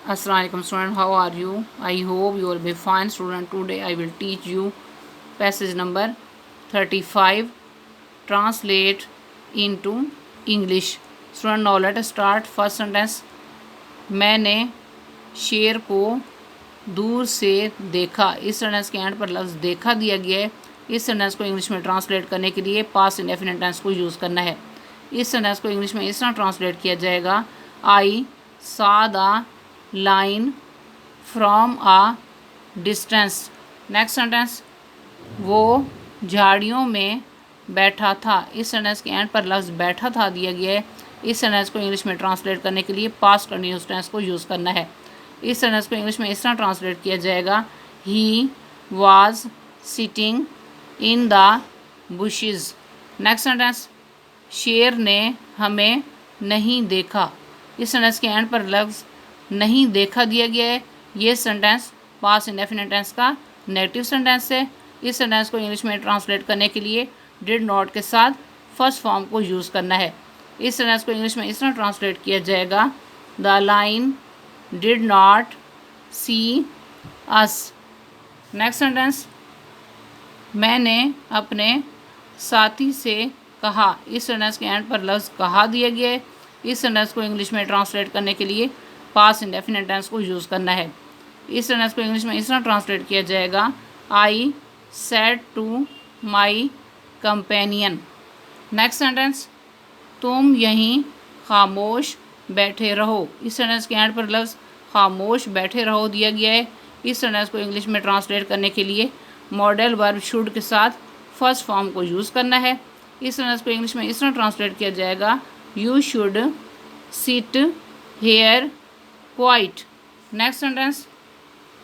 Assalamualaikum student, how are you? I hope you will be fine student. Today I will teach you passage number 35. Translate into English. Student, now let us start. First sentence. मैंने शेर को दूर से देखा. इस sentence के and पर लफ्ज़ देखा दिया गया है. इस सेंटेंस को इंग्लिश में ट्रांसलेट करने के लिए पास्ट इंडेफिनिट टेंस को यूज़ करना है. इस सेंटेंस को इंग्लिश में इस तरह ट्रांसलेट किया जाएगा. आई saw the line from a distance. Next sentence. वो झाड़ियों में बैठा था. इस सेंटेंस के एंड पर लफ्ज़ बैठा था दिया गया है. इस सेंटेंस को इंग्लिश में ट्रांसलेट करने के लिए पास्ट कंटिन्यूअस टेंस को यूज़ करना है. इस सेंटेंस को इंग्लिश में इस तरह ट्रांसलेट किया जाएगा. He was sitting in the bushes. Next sentence. शेर ने हमें नहीं देखा. इस सेंटेंस के एंड पर लफ्ज़ नहीं देखा दिया गया है. ये सेंटेंस पास्ट इंडेफिनिट टेंस का नेगेटिव सेंटेंस है. इस सेंटेंस को इंग्लिश में ट्रांसलेट करने के लिए डिड नॉट के साथ फर्स्ट फॉर्म को यूज़ करना है. इस सेंटेंस को इंग्लिश में इस तरह ट्रांसलेट किया जाएगा. The line did not see us. Next sentence. मैंने अपने साथी से कहा. इस सेंटेंस के एंड पर लफ्ज़ कहा दिया गया है. इस सेंटेंस को इंग्लिश में ट्रांसलेट करने के लिए पास्ट इंडेफिनिट टेंस को यूज़ करना है. इस सेंटेंस को इंग्लिश में इस तरह ट्रांसलेट किया जाएगा. I said to my companion. Next sentence. तुम यहीं खामोश बैठे रहो. इस सेंटेंस के एंड पर लफ्ज़ खामोश बैठे रहो दिया गया है. इस सेंटेंस को इंग्लिश में ट्रांसलेट करने के लिए मॉडल वर्ब शुड के साथ फर्स्ट फॉर्म को यूज़ करना है. इस सेंटेंस को इंग्लिश में इस तरह ट्रांसलेट किया जाएगा. You should sit here quite. Next sentence.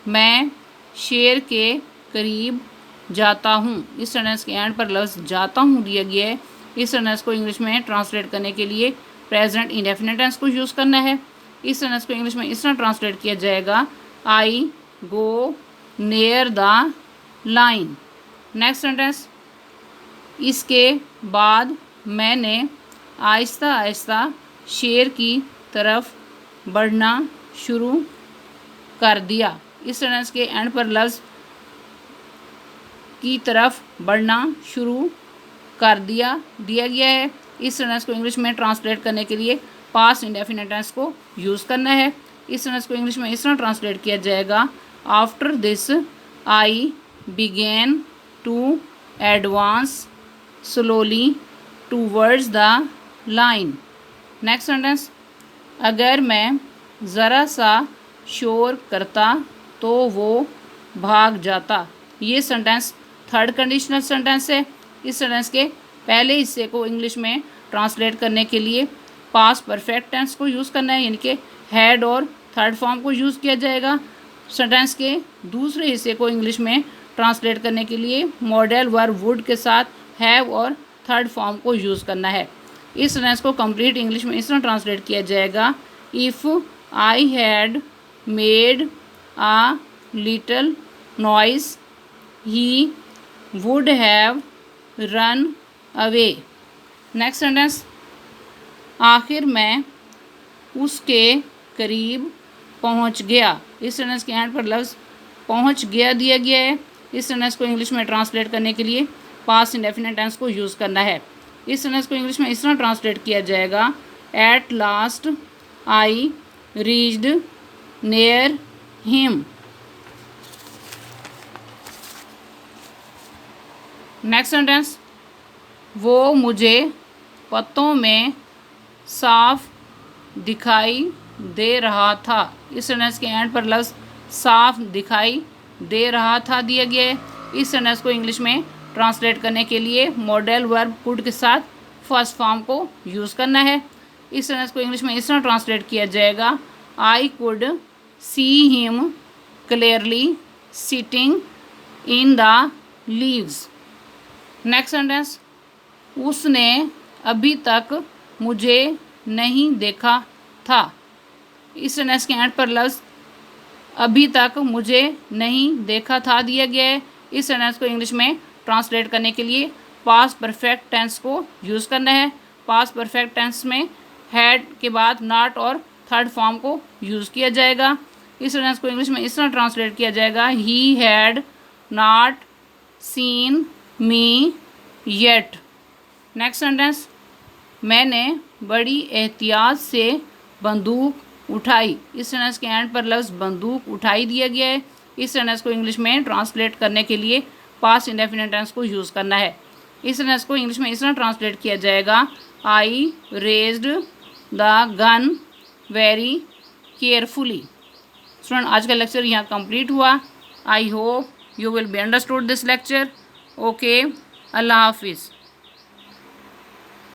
मैं शेर के करीब जाता हूँ. इस सेंटेंस के एंड पर लफ्ज़ जाता हूँ दिया गया है. इस सेंटेंस को इंग्लिश में ट्रांसलेट करने के लिए प्रेजेंट इंडेफिनिट टेंस को यूज़ करना है. इस सेंटेंस को इंग्लिश में इस तरह ट्रांसलेट किया जाएगा. I go near the line. Next sentence. इसके बाद मैंने आहिस्ता आहिस्ता शेर की तरफ बढ़ना शुरू कर दिया. इस सेंटेंस के एंड पर लफ्ज़ की तरफ बढ़ना शुरू कर दिया गया है. इस सेंटेंस को इंग्लिश में ट्रांसलेट करने के लिए पास्ट इंडेफिनिट टेंस को यूज़ करना है. इस सेंटेंस को इंग्लिश में इस तरह ट्रांसलेट किया जाएगा. After this I began to advance slowly towards the line. Next sentence. अगर मैं ज़रा सा शोर करता तो वो भाग जाता. ये सेंटेंस थर्ड कंडीशनल सेंटेंस है. इस सेंटेंस के पहले हिस्से को इंग्लिश में ट्रांसलेट करने के लिए पास्ट परफेक्ट टेंस को यूज़ करना है, यानी कि हैड और थर्ड फॉर्म को यूज़ किया जाएगा. सेंटेंस के दूसरे हिस्से को इंग्लिश में ट्रांसलेट करने के लिए मॉडल वर्ब वुड के साथ हैव और थर्ड फॉर्म को यूज़ करना है. इस सेंटेंस को कंप्लीट इंग्लिश में इस तरह ट्रांसलेट किया जाएगा. If I had made a little noise he would have run away. Next sentence. आखिर मैं उसके करीब पहुंच गया. इस सेंटेंस के एंड पर लफ्ज़ पहुंच गया दिया गया है. इस सेंटेंस को इंग्लिश में ट्रांसलेट करने के लिए पास्ट इंडेफिनिट टेंस को यूज़ करना है. इस सेंटेंस को इंग्लिश में इस तरह ट्रांसलेट किया जाएगा. At last I reached near him. Next sentence. वो मुझे पत्तों में साफ दिखाई दे रहा था. इस सेंटेंस के एंड पर लफ्ज़ साफ दिखाई दे रहा था दिया गया है. इस सेंटेंस को इंग्लिश में ट्रांसलेट करने के लिए मॉडल वर्ब कुड के साथ फर्स्ट फॉर्म को यूज़ करना है. इस सेंटेंस को इंग्लिश में इस तरह ट्रांसलेट किया जाएगा. I could see him clearly sitting in the leaves. Next sentence. उसने अभी तक मुझे नहीं देखा था. इस सेंटेंस के एंड पर लफ्ज़ अभी तक मुझे नहीं देखा था दिया गया है. इस सेंटेंस को इंग्लिश में ट्रांसलेट करने के लिए पास्ट परफेक्ट टेंस को यूज़ करना है. पास्ट परफेक्ट टेंस में हैड के बाद नॉट और थर्ड फॉर्म को यूज़ किया जाएगा. इस सेंटेंस को इंग्लिश में इस तरह ट्रांसलेट किया जाएगा, he had not seen me yet. Next sentence, मैंने बड़ी एहतियात से बंदूक उठाई। इस सेंटेंस के एंड पर लफ्ज़ बंदूक उठाई दिया गया है। इस सेंटेंस को इंग्लिश में ट्रांसलेट करने के लिए पास्ट इंडेफिनिट टेंस को यूज़ करना है। इस सेंटेंस को इंग्लिश में इस तरह ट्रांसलेट किया जाएगा, I raised the gun very carefully. Student, आज का लेक्चर यहाँ कंप्लीट हुआ। I hope you will be understood this lecture. Okay, अल्लाह हाफिज़।